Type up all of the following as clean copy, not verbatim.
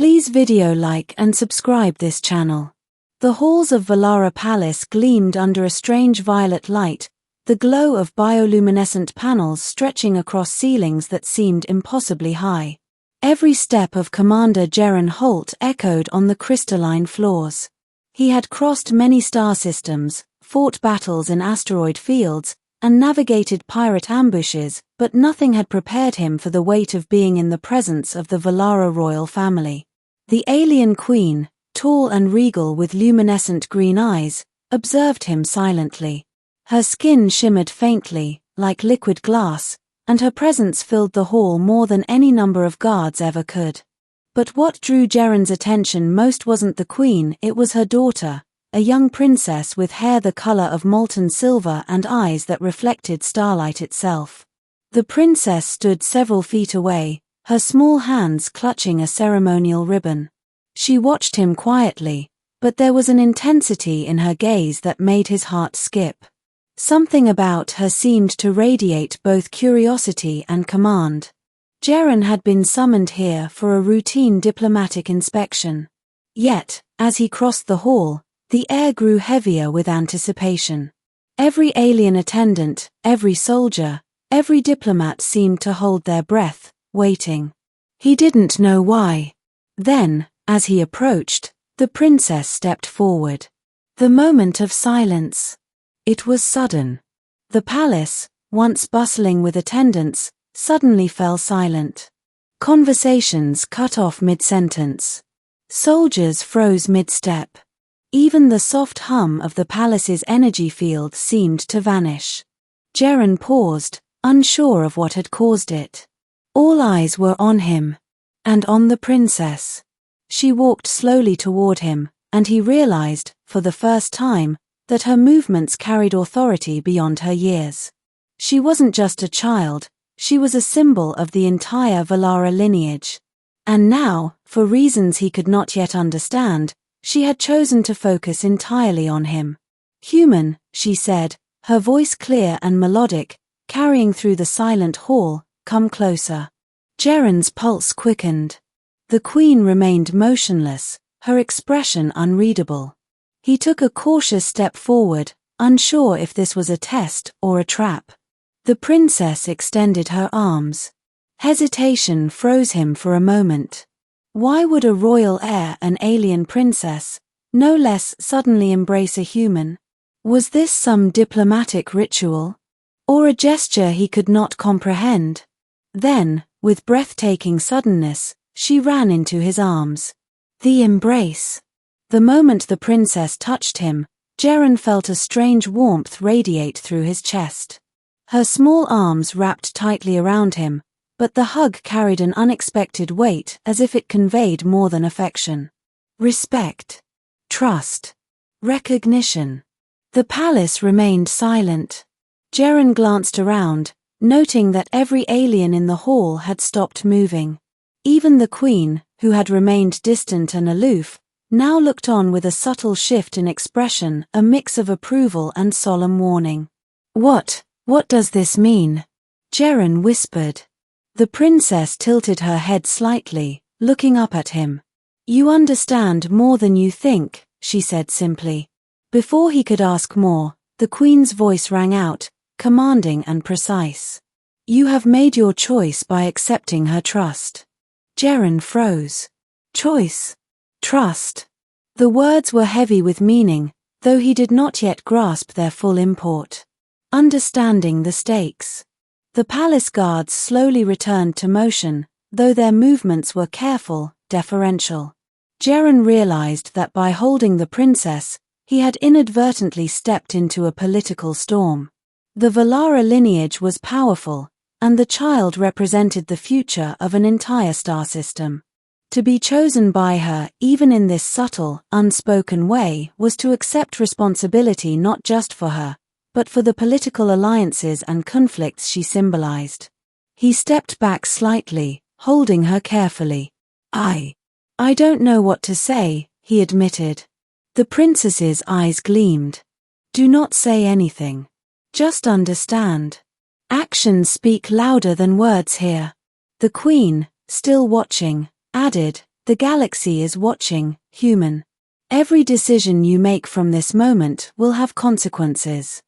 Please video like and subscribe this channel. The halls of Valara Palace gleamed under a strange violet light, the glow of bioluminescent panels stretching across ceilings that seemed impossibly high. Every step of Commander Jeren Holt echoed on the crystalline floors. He had crossed many star systems, fought battles in asteroid fields, and navigated pirate ambushes, but nothing had prepared him for the weight of being in the presence of the Valara royal family. The alien queen, tall and regal with luminescent green eyes, observed him silently. Her skin shimmered faintly, like liquid glass, and her presence filled the hall more than any number of guards ever could. But what drew Jeren's attention most wasn't the queen, it was her daughter, a young princess with hair the color of molten silver and eyes that reflected starlight itself. The princess stood several feet away, her small hands clutching a ceremonial ribbon. She watched him quietly, but there was an intensity in her gaze that made his heart skip. Something about her seemed to radiate both curiosity and command. Jeren had been summoned here for a routine diplomatic inspection. Yet, as he crossed the hall, the air grew heavier with anticipation. Every alien attendant, every soldier, every diplomat seemed to hold their breath, waiting. He didn't know why. Then, as he approached, the princess stepped forward. The moment of silence. It was sudden. The palace, once bustling with attendants, suddenly fell silent. Conversations cut off mid-sentence. Soldiers froze mid-step. Even the soft hum of the palace's energy field seemed to vanish. Jeren paused, unsure of what had caused it. All eyes were on him. And on the princess. She walked slowly toward him, and he realized, for the first time, that her movements carried authority beyond her years. She wasn't just a child, she was a symbol of the entire Valara lineage. And now, for reasons he could not yet understand, she had chosen to focus entirely on him. "Human," she said, her voice clear and melodic, carrying through the silent hall, "come closer." Jeren's pulse quickened. The queen remained motionless, her expression unreadable. He took a cautious step forward, unsure if this was a test or a trap. The princess extended her arms. Hesitation froze him for a moment. Why would a royal heir, an alien princess, no less suddenly embrace a human? Was this some diplomatic ritual? Or a gesture he could not comprehend? Then, with breathtaking suddenness, she ran into his arms. The embrace. The moment the princess touched him, Jeren felt a strange warmth radiate through his chest. Her small arms wrapped tightly around him, but the hug carried an unexpected weight as if it conveyed more than affection. Respect. Trust. Recognition. The palace remained silent. Jeren glanced around, noting that every alien in the hall had stopped moving. Even the queen, who had remained distant and aloof, now looked on with a subtle shift in expression, a mix of approval and solemn warning. What does this mean?" Jeren whispered. The princess tilted her head slightly, looking up at him. "You understand more than you think," she said simply. Before he could ask more, the queen's voice rang out, commanding and precise. "You have made your choice by accepting her trust." Jeren froze. Choice. Trust. The words were heavy with meaning, though he did not yet grasp their full import. Understanding the stakes. The palace guards slowly returned to motion, though their movements were careful, deferential. Jeren realized that by holding the princess, he had inadvertently stepped into a political storm. The Valara lineage was powerful, and the child represented the future of an entire star system. To be chosen by her, even in this subtle, unspoken way, was to accept responsibility not just for her, but for the political alliances and conflicts she symbolized. He stepped back slightly, holding her carefully. I don't know what to say," he admitted. The princess's eyes gleamed. "Do not say anything. Just understand. Actions speak louder than words here." The queen, still watching, added, The galaxy is watching, human. Every decision you make from this moment will have consequences.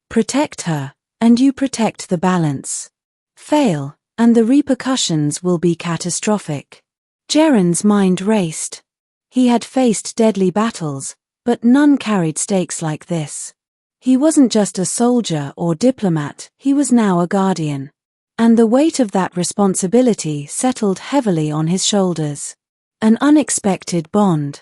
Protect her, and you protect the balance. Fail, and the repercussions will be catastrophic. Jeren's mind raced. He had faced deadly battles, but none carried stakes like this. He wasn't just a soldier or diplomat, he was now a guardian. And the weight of that responsibility settled heavily on his shoulders. An unexpected bond.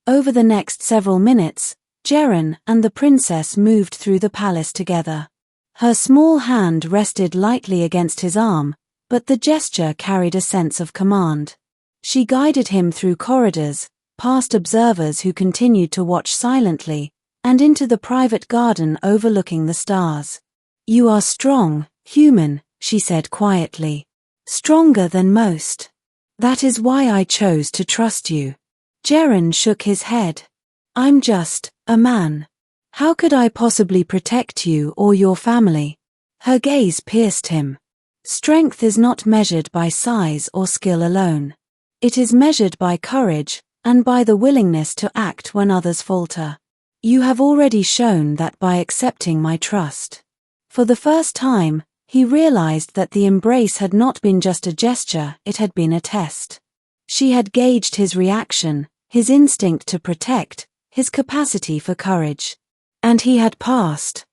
Over the next several minutes, Jeren and the princess moved through the palace together. Her small hand rested lightly against his arm, but the gesture carried a sense of command. She guided him through corridors, past observers who continued to watch silently, and into the private garden overlooking the stars. "You are strong, human," she said quietly. "Stronger than most. That is why I chose to trust you." Jeren shook his head. "I'm just a man. How could I possibly protect you or your family?" Her gaze pierced him. Strength is not measured by size or skill alone. It is measured by courage, and by the willingness to act when others falter. You have already shown that by accepting my trust. For the first time, he realized that the embrace had not been just a gesture, it had been a test. She had gauged his reaction, his instinct to protect, his capacity for courage. And he had passed.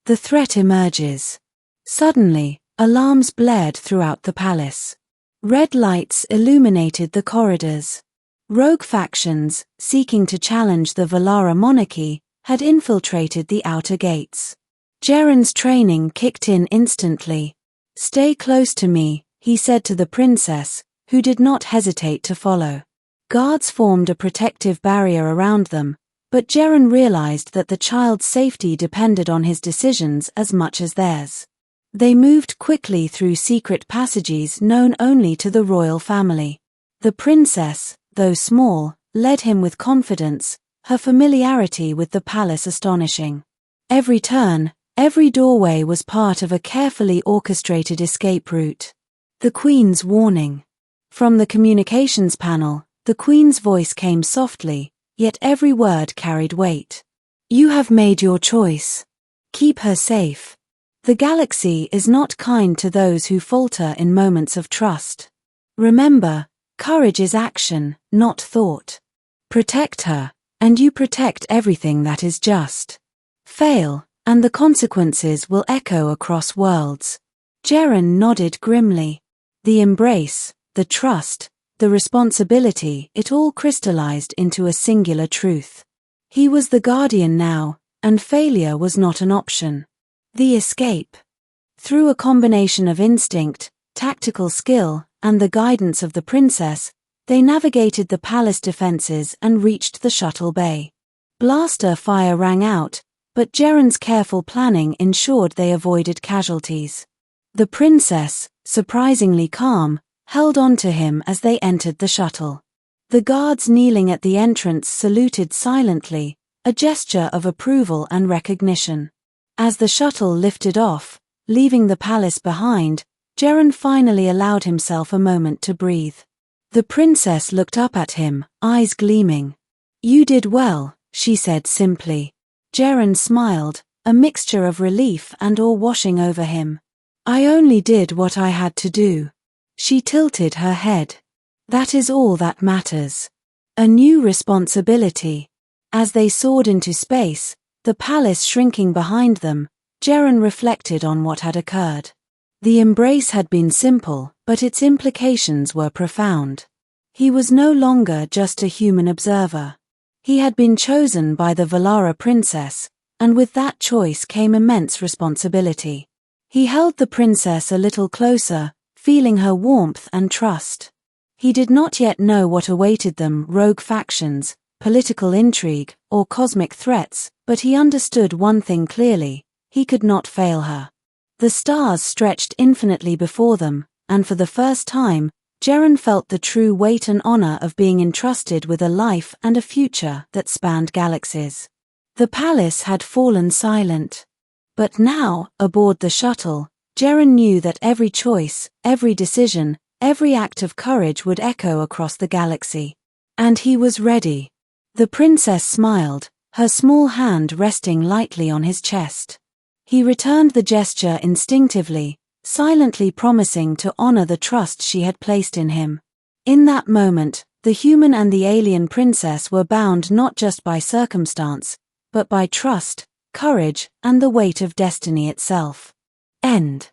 The threat emerges. Suddenly, alarms blared throughout the palace. Red lights illuminated the corridors. Rogue factions, seeking to challenge the Valara monarchy, had infiltrated the outer gates. Jeren's training kicked in instantly. "Stay close to me," he said to the princess, who did not hesitate to follow. Guards formed a protective barrier around them, but Jeren realized that the child's safety depended on his decisions as much as theirs. They moved quickly through secret passages known only to the royal family. The princess, though small, led him with confidence, her familiarity with the palace astonishing. Every turn, every doorway was part of a carefully orchestrated escape route. The Queen's warning. From the communications panel, the Queen's voice came softly, yet every word carried weight. "You have made your choice. Keep her safe. The galaxy is not kind to those who falter in moments of trust. Remember, courage is action, not thought. Protect her, and you protect everything that is just. Fail, and the consequences will echo across worlds." Jeren nodded grimly. The embrace, the trust, the responsibility, it all crystallized into a singular truth. He was the guardian now, and failure was not an option. The escape. Through a combination of instinct, tactical skill, and the guidance of the princess, they navigated the palace defenses and reached the shuttle bay. Blaster fire rang out, but Jeren's careful planning ensured they avoided casualties. The princess, surprisingly calm, held on to him as they entered the shuttle. The guards kneeling at the entrance saluted silently, a gesture of approval and recognition. As the shuttle lifted off, leaving the palace behind, Jeren finally allowed himself a moment to breathe. The princess looked up at him, eyes gleaming. "You did well," she said simply. Jeren smiled, a mixture of relief and awe washing over him. "I only did what I had to do." She tilted her head. "That is all that matters." A new responsibility. As they soared into space, the palace shrinking behind them, Jeren reflected on what had occurred. The embrace had been simple, but its implications were profound. He was no longer just a human observer. He had been chosen by the Valara princess, and with that choice came immense responsibility. He held the princess a little closer, feeling her warmth and trust. He did not yet know what awaited them, rogue factions, political intrigue, or cosmic threats, but he understood one thing clearly: he could not fail her. The stars stretched infinitely before them, and for the first time, Jeren felt the true weight and honor of being entrusted with a life and a future that spanned galaxies. The palace had fallen silent. But now, aboard the shuttle, Jeren knew that every choice, every decision, every act of courage would echo across the galaxy. And he was ready. The princess smiled, her small hand resting lightly on his chest. He returned the gesture instinctively, silently promising to honor the trust she had placed in him. In that moment, the human and the alien princess were bound not just by circumstance, but by trust, courage, and the weight of destiny itself. End.